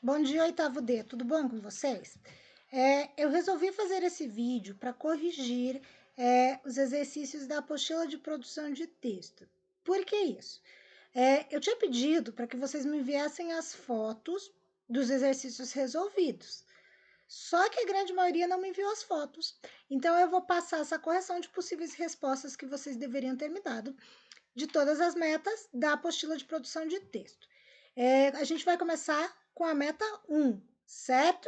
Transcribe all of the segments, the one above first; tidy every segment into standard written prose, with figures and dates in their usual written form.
Bom dia, oitavo D, tudo bom com vocês? Eu resolvi fazer esse vídeo para corrigir os exercícios da apostila de produção de texto. Por que isso? Eu tinha pedido para que vocês me enviassem as fotos dos exercícios resolvidos, só que a grande maioria não me enviou as fotos. Então, eu vou passar essa correção de possíveis respostas que vocês deveriam ter me dado de todas as metas da apostila de produção de texto. A gente vai começar com a meta 1, certo?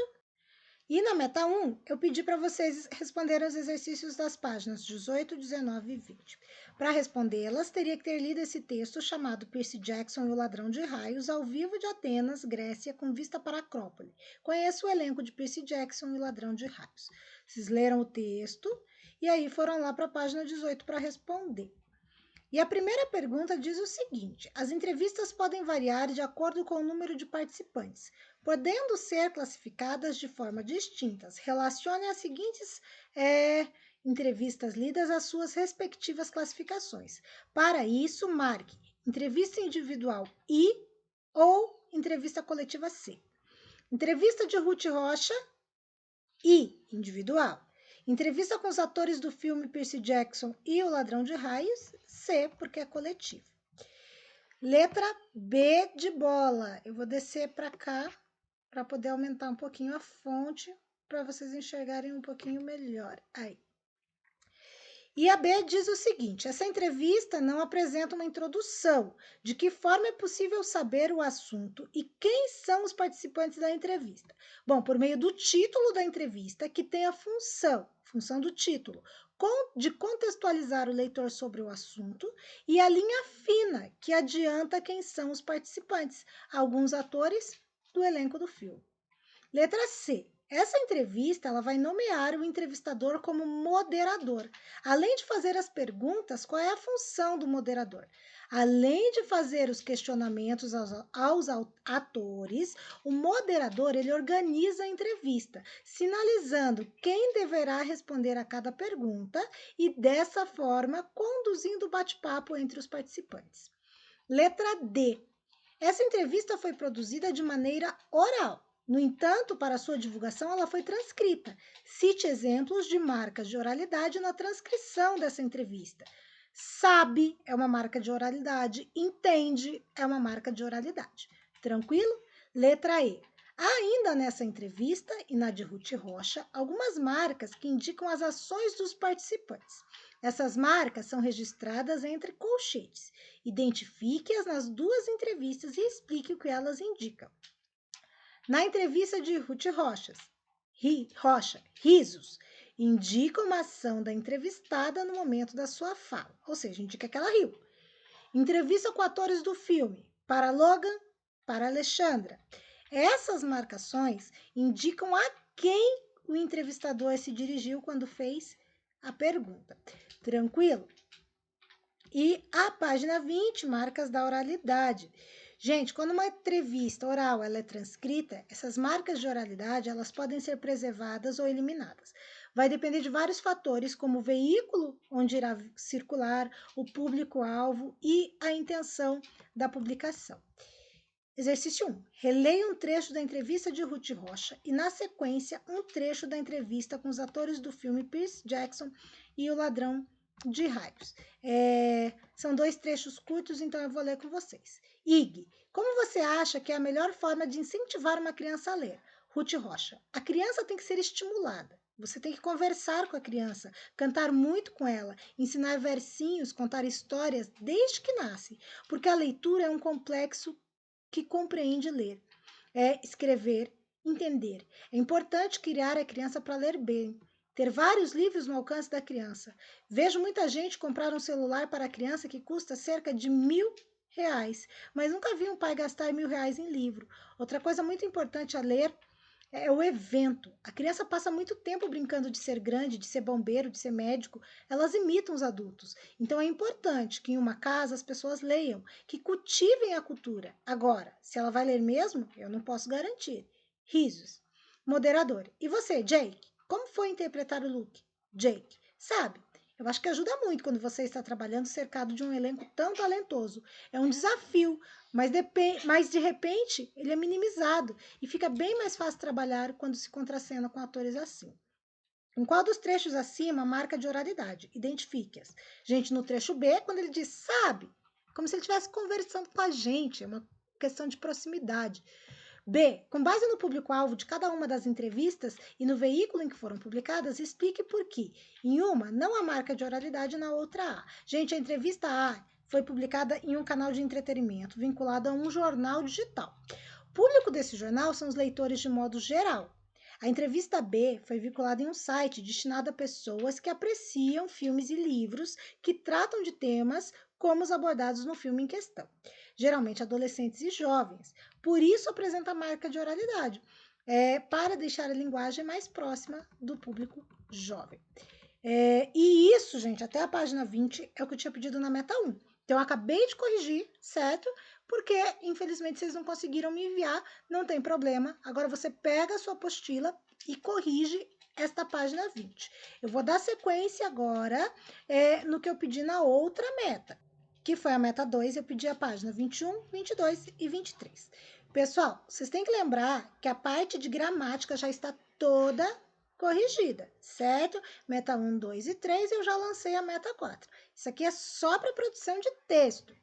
E na meta 1, eu pedi para vocês responderem os exercícios das páginas 18, 19 e 20. Para respondê-las, teria que ter lido esse texto chamado Percy Jackson e o Ladrão de Raios, ao vivo de Atenas, Grécia, com vista para a Acrópole. Conheço o elenco de Percy Jackson e o Ladrão de Raios. Vocês leram o texto e aí foram lá para a página 18 para responder. E a primeira pergunta diz o seguinte: as entrevistas podem variar de acordo com o número de participantes, podendo ser classificadas de forma distintas. Relacione as seguintes entrevistas lidas às suas respectivas classificações. Para isso, marque entrevista individual I ou entrevista coletiva C. Entrevista de Ruth Rocha I, individual. Entrevista com os atores do filme Percy Jackson e O Ladrão de Raios, C, porque é coletivo. Letra B de bola. Eu vou descer para cá para poder aumentar um pouquinho a fonte para vocês enxergarem um pouquinho melhor. Aí. E a B diz o seguinte: essa entrevista não apresenta uma introdução. De que forma é possível saber o assunto e quem são os participantes da entrevista? Bom, por meio do título da entrevista, que tem a função do título, de contextualizar o leitor sobre o assunto, e a linha fina, que adianta quem são os participantes, alguns atores do elenco do filme. Letra C. Essa entrevista ela vai nomear o entrevistador como moderador. Além de fazer as perguntas, qual é a função do moderador? Além de fazer os questionamentos aos atores, o moderador ele organiza a entrevista, sinalizando quem deverá responder a cada pergunta e, dessa forma, conduzindo o bate-papo entre os participantes. Letra D. Essa entrevista foi produzida de maneira oral. No entanto, para sua divulgação, ela foi transcrita. Cite exemplos de marcas de oralidade na transcrição dessa entrevista. Sabe é uma marca de oralidade, entende é uma marca de oralidade. Tranquilo? Letra E. Há ainda nessa entrevista e na de Ruth Rocha algumas marcas que indicam as ações dos participantes. Essas marcas são registradas entre colchetes. Identifique-as nas duas entrevistas e explique o que elas indicam. Na entrevista de Ruth Rocha, risos indica uma ação da entrevistada no momento da sua fala, ou seja, indica que ela riu. Entrevista com atores do filme, para Logan, para Alexandra. Essas marcações indicam a quem o entrevistador se dirigiu quando fez a pergunta. Tranquilo? E a página 20, marcas da oralidade. Gente, quando uma entrevista oral ela é transcrita, essas marcas de oralidade elas podem ser preservadas ou eliminadas. Vai depender de vários fatores, como o veículo onde irá circular, o público-alvo e a intenção da publicação. Exercício 1. Releia um trecho da entrevista de Ruth Rocha e, na sequência, um trecho da entrevista com os atores do filme Percy Jackson e o Ladrão de Raios. São dois trechos curtos, então eu vou ler com vocês. Ig, como você acha que é a melhor forma de incentivar uma criança a ler? Ruth Rocha, a criança tem que ser estimulada. Você tem que conversar com a criança, cantar muito com ela, ensinar versinhos, contar histórias desde que nasce, porque a leitura é um complexo que compreende ler, escrever, entender. É importante criar a criança para ler bem, ter vários livros no alcance da criança. Vejo muita gente comprar um celular para a criança que custa cerca de R$ 1.000, mas nunca vi um pai gastar R$ 1.000 em livro. Outra coisa muito importante a ler é o evento. A criança passa muito tempo brincando de ser grande, de ser bombeiro, de ser médico. Elas imitam os adultos. Então é importante que em uma casa as pessoas leiam, que cultivem a cultura. Agora, se ela vai ler mesmo, eu não posso garantir. Risos. Moderador. E você, Jake? Como foi interpretar o Luke? Jake. Sabe, Eu acho que ajuda muito quando você está trabalhando cercado de um elenco tão talentoso. É um desafio, mas de repente ele é minimizado e fica bem mais fácil trabalhar quando se contracena com atores assim. Em qual dos trechos acima marca de oralidade? Identifique-as. Gente, no trecho B, quando ele diz sabe, como se ele estivesse conversando com a gente, é uma questão de proximidade. B. Com base no público-alvo de cada uma das entrevistas e no veículo em que foram publicadas, explique por que. Em uma, não há marca de oralidade, na outra há. Gente, a entrevista A foi publicada em um canal de entretenimento vinculado a um jornal digital. O público desse jornal são os leitores de modo geral. A entrevista B foi vinculada em um site destinado a pessoas que apreciam filmes e livros que tratam de temas como os abordados no filme em questão, geralmente adolescentes e jovens. Por isso apresenta a marca de oralidade, para deixar a linguagem mais próxima do público jovem. E isso, gente, até a página 20 é o que eu tinha pedido na meta 1. Então, eu acabei de corrigir, certo? Porque, infelizmente, vocês não conseguiram me enviar, não tem problema. Agora, você pega a sua apostila e corrige esta página 20. Eu vou dar sequência agora no que eu pedi na outra meta, que foi a meta 2, eu pedi a página 21, 22 e 23. Pessoal, vocês têm que lembrar que a parte de gramática já está toda corrigida, certo? Meta 1, 2 e 3, eu já lancei a meta 4. Isso aqui é só para produção de texto.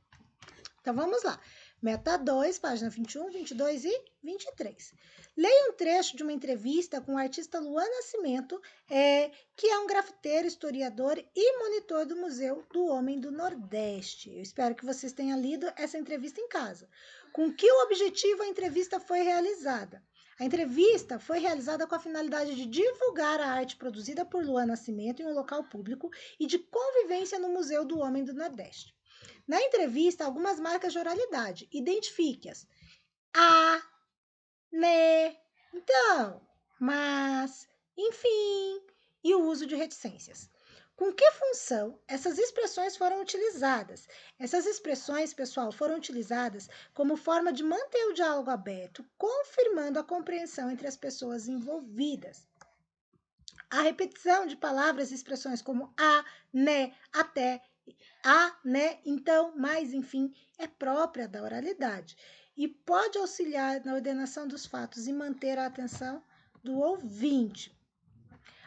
Então, vamos lá. Meta 2, página 21, 22 e 23. Leia um trecho de uma entrevista com o artista Luan Nascimento, que é um grafiteiro, historiador e monitor do Museu do Homem do Nordeste. Eu espero que vocês tenham lido essa entrevista em casa. Com que objetivo a entrevista foi realizada? A entrevista foi realizada com a finalidade de divulgar a arte produzida por Luan Nascimento em um local público e de convivência no Museu do Homem do Nordeste. Na entrevista, algumas marcas de oralidade. Identifique-as. A, né, então, mas, enfim, e o uso de reticências. Com que função essas expressões foram utilizadas? Essas expressões, pessoal, foram utilizadas como forma de manter o diálogo aberto, confirmando a compreensão entre as pessoas envolvidas. A repetição de palavras e expressões como a, né, até, né, então, mas, enfim, é própria da oralidade e pode auxiliar na ordenação dos fatos e manter a atenção do ouvinte.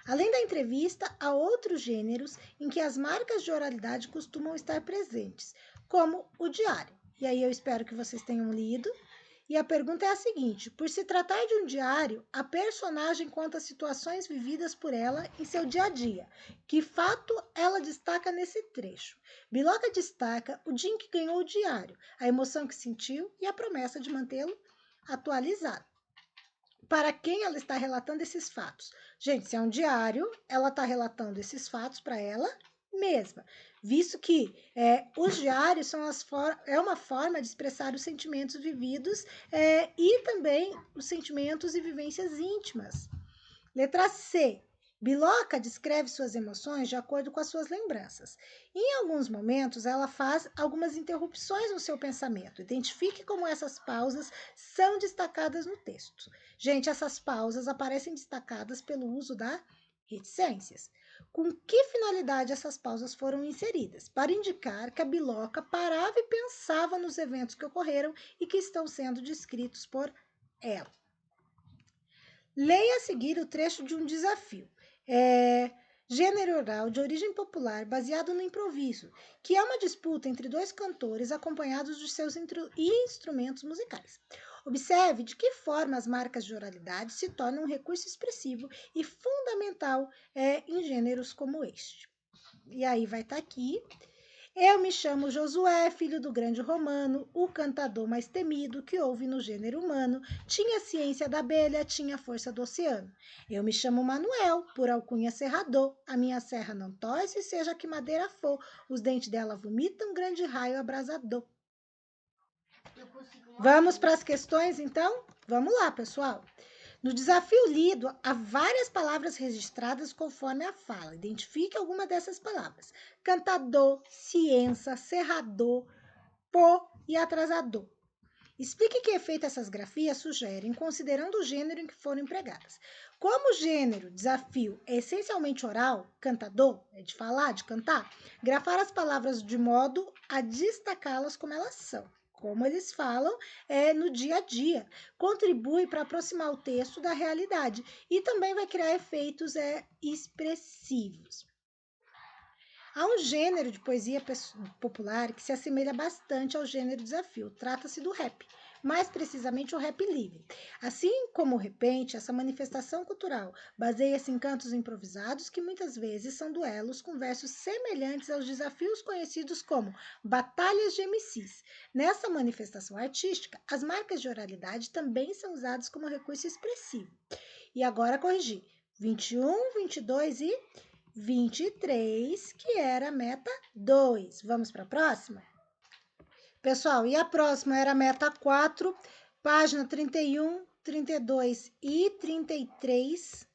Além da entrevista, há outros gêneros em que as marcas de oralidade costumam estar presentes, como o diário. E aí eu espero que vocês tenham lido. E a pergunta é a seguinte: por se tratar de um diário, a personagem conta situações vividas por ela em seu dia a dia. Que fato ela destaca nesse trecho? Biloca destaca o dia em que ganhou o diário, a emoção que sentiu e a promessa de mantê-lo atualizado. Para quem ela está relatando esses fatos? Gente, se é um diário, ela está relatando esses fatos para ela mesma, visto que os diários são uma forma de expressar os sentimentos vividos e também os sentimentos e vivências íntimas. Letra C. Biloca descreve suas emoções de acordo com as suas lembranças. Em alguns momentos, ela faz algumas interrupções no seu pensamento. Identifique como essas pausas são destacadas no texto. Gente, essas pausas aparecem destacadas pelo uso da reticências. Com que finalidade essas pausas foram inseridas? Para indicar que a Biloca parava e pensava nos eventos que ocorreram e que estão sendo descritos por ela. Leia a seguir o trecho de um desafio. Gênero oral de origem popular baseado no improviso, que é uma disputa entre dois cantores acompanhados de seus instrumentos musicais. Observe de que forma as marcas de oralidade se tornam um recurso expressivo e fundamental em gêneros como este. E aí vai estar aqui. Eu me chamo Josué, filho do grande romano, o cantador mais temido que houve no gênero humano. Tinha ciência da abelha, tinha força do oceano. Eu me chamo Manuel, por alcunha serrador. A minha serra não torce, seja que madeira for. Os dentes dela vomitam um grande raio abrasador. Vamos para as questões, então? Vamos lá, pessoal. No desafio lido, há várias palavras registradas conforme a fala. Identifique alguma dessas palavras. Cantador, ciência, serrador, pô e atrasador. Explique que efeito essas grafias sugerem, considerando o gênero em que foram empregadas. Como o gênero desafio é essencialmente oral, cantador, é de falar, de cantar, grafar as palavras de modo a destacá-las como elas são. Como eles falam no dia a dia, contribui para aproximar o texto da realidade e também vai criar efeitos expressivos. Há um gênero de poesia popular que se assemelha bastante ao gênero desafio. Trata-se do rap, mais precisamente o rap livre. Assim como o repente, essa manifestação cultural baseia-se em cantos improvisados que muitas vezes são duelos com versos semelhantes aos desafios conhecidos como batalhas de MCs. Nessa manifestação artística, as marcas de oralidade também são usadas como recurso expressivo. E agora corrigir. 21, 22 e 23, que era a meta 2. Vamos para a próxima? Pessoal, e a próxima era a meta 4, página 31, 32 e 33.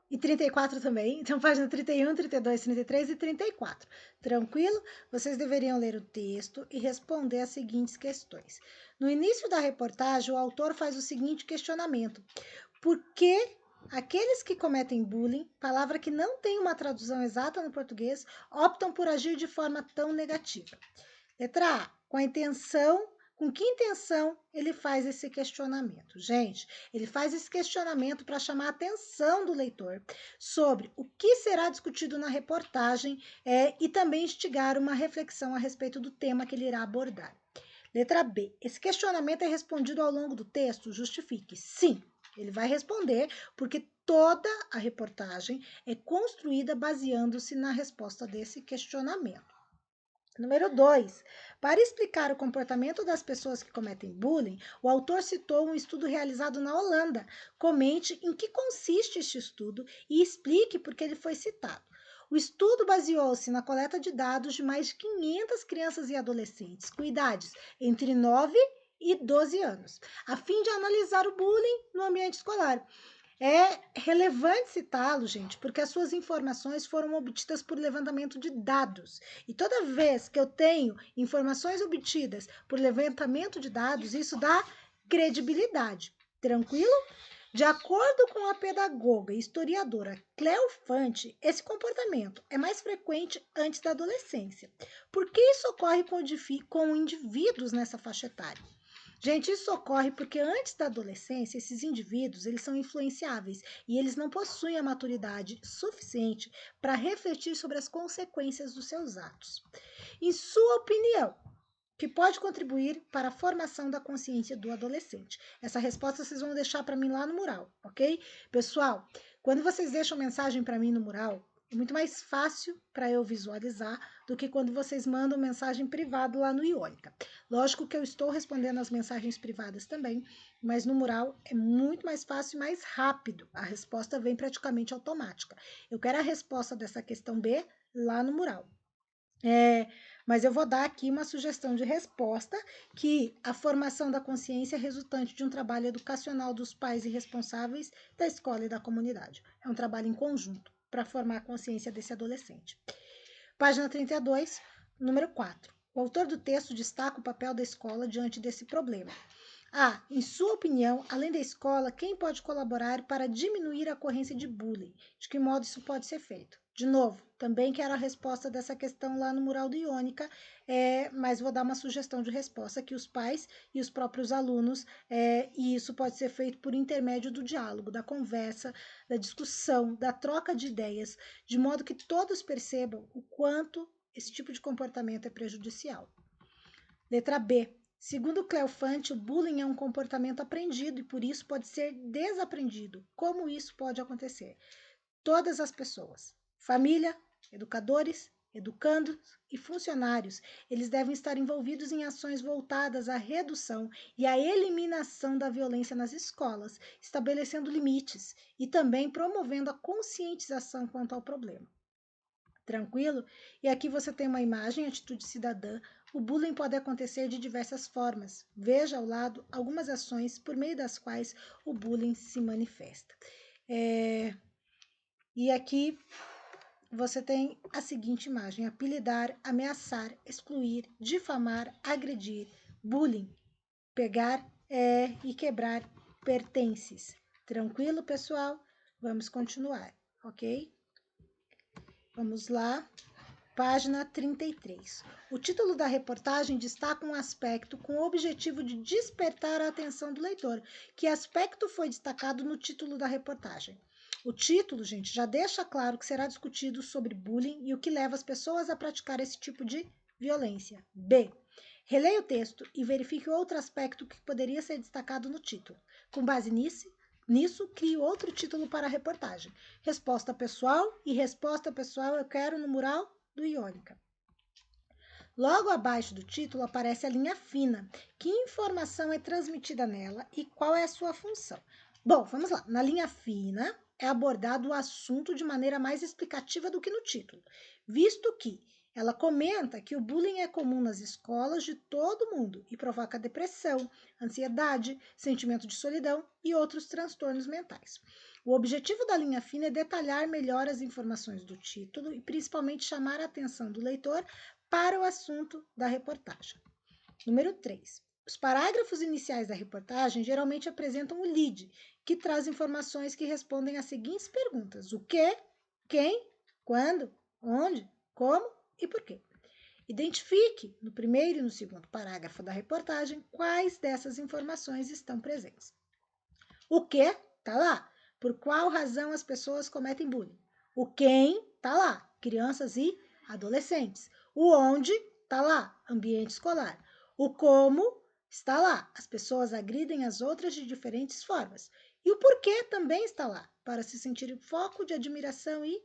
E 34 também. Então, página 31, 32, 33 e 34. Tranquilo? Vocês deveriam ler o texto e responder as seguintes questões. No início da reportagem, o autor faz o seguinte questionamento: por que aqueles que cometem bullying, palavra que não tem uma tradução exata no português, optam por agir de forma tão negativa? Letra A, com que intenção ele faz esse questionamento? Gente, ele faz esse questionamento para chamar a atenção do leitor sobre o que será discutido na reportagem e também instigar uma reflexão a respeito do tema que ele irá abordar. Letra B, esse questionamento é respondido ao longo do texto? Justifique. Sim, ele vai responder porque toda a reportagem é construída baseando-se na resposta desse questionamento. Número 2. Para explicar o comportamento das pessoas que cometem bullying, o autor citou um estudo realizado na Holanda. Comente em que consiste este estudo e explique por que ele foi citado. O estudo baseou-se na coleta de dados de mais de 500 crianças e adolescentes com idades entre 9 e 12 anos, a fim de analisar o bullying no ambiente escolar. É relevante citá-lo, gente, porque as suas informações foram obtidas por levantamento de dados. E toda vez que eu tenho informações obtidas por levantamento de dados, isso dá credibilidade. Tranquilo? De acordo com a pedagoga e historiadora Cleo Fante, esse comportamento é mais frequente antes da adolescência. Por que isso ocorre com indivíduos nessa faixa etária? Gente, isso ocorre porque antes da adolescência, esses indivíduos, eles são influenciáveis e eles não possuem a maturidade suficiente para refletir sobre as consequências dos seus atos. Em sua opinião, que pode contribuir para a formação da consciência do adolescente? Essa resposta vocês vão deixar para mim lá no mural, ok? Pessoal, quando vocês deixam mensagem para mim no mural, é muito mais fácil para eu visualizar do que quando vocês mandam mensagem privada lá no Iônica. Lógico que eu estou respondendo as mensagens privadas também, mas no mural é muito mais fácil e mais rápido. A resposta vem praticamente automática. Eu quero a resposta dessa questão B lá no mural. Mas eu vou dar aqui uma sugestão de resposta, que a formação da consciência é resultante de um trabalho educacional dos pais e responsáveis da escola e da comunidade. É um trabalho em conjunto para formar a consciência desse adolescente. Página 32, número 4. O autor do texto destaca o papel da escola diante desse problema. Em sua opinião, além da escola, quem pode colaborar para diminuir a ocorrência de bullying? De que modo isso pode ser feito? De novo, também quero a resposta dessa questão lá no mural do Iônica, mas vou dar uma sugestão de resposta que os pais e os próprios alunos, e isso pode ser feito por intermédio do diálogo, da conversa, da discussão, da troca de ideias, de modo que todos percebam o quanto esse tipo de comportamento é prejudicial. Letra B. Segundo Cleofante, o bullying é um comportamento aprendido e por isso pode ser desaprendido. Como isso pode acontecer? Todas as pessoas, família, educadores, educandos e funcionários, eles devem estar envolvidos em ações voltadas à redução e à eliminação da violência nas escolas, estabelecendo limites e também promovendo a conscientização quanto ao problema. Tranquilo? E aqui você tem uma imagem, atitude cidadã. O bullying pode acontecer de diversas formas. Veja ao lado algumas ações por meio das quais o bullying se manifesta. E aqui você tem a seguinte imagem: apelidar, ameaçar, excluir, difamar, agredir, bullying. pegar e quebrar pertences. Tranquilo, pessoal? Vamos continuar, ok? Vamos lá. Página 33. O título da reportagem destaca um aspecto com o objetivo de despertar a atenção do leitor. Que aspecto foi destacado no título da reportagem? O título, gente, já deixa claro que será discutido sobre bullying e o que leva as pessoas a praticar esse tipo de violência. B. Releia o texto e verifique outro aspecto que poderia ser destacado no título. Com base nisso, crie outro título para a reportagem. Resposta pessoal e resposta pessoal eu quero no mural do Iônica. Logo abaixo do título aparece a linha fina. Que informação é transmitida nela e qual é a sua função? Bom, vamos lá. Na linha fina é abordado o assunto de maneira mais explicativa do que no título, visto que ela comenta que o bullying é comum nas escolas de todo mundo e provoca depressão, ansiedade, sentimento de solidão e outros transtornos mentais. O objetivo da linha fina é detalhar melhor as informações do título e principalmente chamar a atenção do leitor para o assunto da reportagem. Número 3. Os parágrafos iniciais da reportagem geralmente apresentam o lead, que traz informações que respondem às seguintes perguntas: o que, quem, quando, onde, como e por quê. Identifique no primeiro e no segundo parágrafo da reportagem quais dessas informações estão presentes. O que está lá? Por qual razão as pessoas cometem bullying? O quem está lá? Crianças e adolescentes. O onde está lá? Ambiente escolar. O como está lá? As pessoas agridem as outras de diferentes formas. E o porquê também está lá, para se sentir foco de admiração e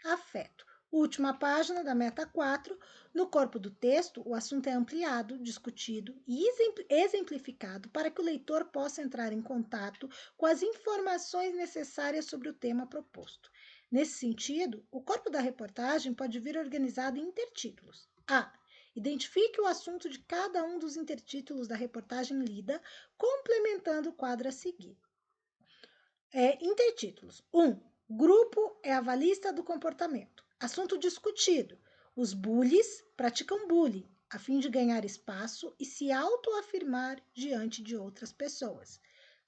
afeto. Última página da meta 4. No corpo do texto, o assunto é ampliado, discutido e exemplificado para que o leitor possa entrar em contato com as informações necessárias sobre o tema proposto. Nesse sentido, o corpo da reportagem pode vir organizado em intertítulos. A. Identifique o assunto de cada um dos intertítulos da reportagem lida, complementando o quadro a seguir. Intertítulos. 1. Grupo é avalista do comportamento. Assunto discutido. Os bullies praticam bullying a fim de ganhar espaço e se autoafirmar diante de outras pessoas.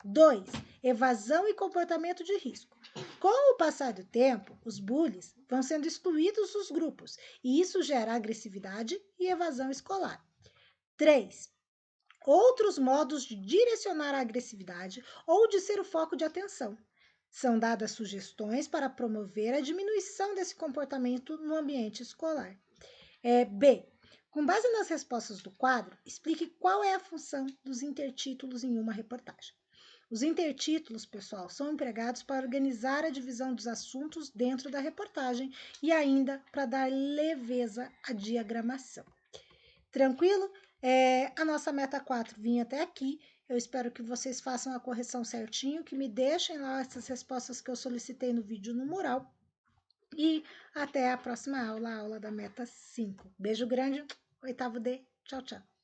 2. Evasão e comportamento de risco. Com o passar do tempo, os bullies vão sendo excluídos dos grupos e isso gera agressividade e evasão escolar. 3. Outros modos de direcionar a agressividade ou de ser o foco de atenção. São dadas sugestões para promover a diminuição desse comportamento no ambiente escolar. B. Com base nas respostas do quadro, explique qual é a função dos intertítulos em uma reportagem. Os intertítulos, pessoal, são empregados para organizar a divisão dos assuntos dentro da reportagem e ainda para dar leveza à diagramação. Tranquilo? A nossa meta 4 vinha até aqui. Eu espero que vocês façam a correção certinho, que me deixem lá essas respostas que eu solicitei no vídeo no mural. E até a próxima aula, a aula da meta 5. Beijo grande, 8º D. Tchau, tchau.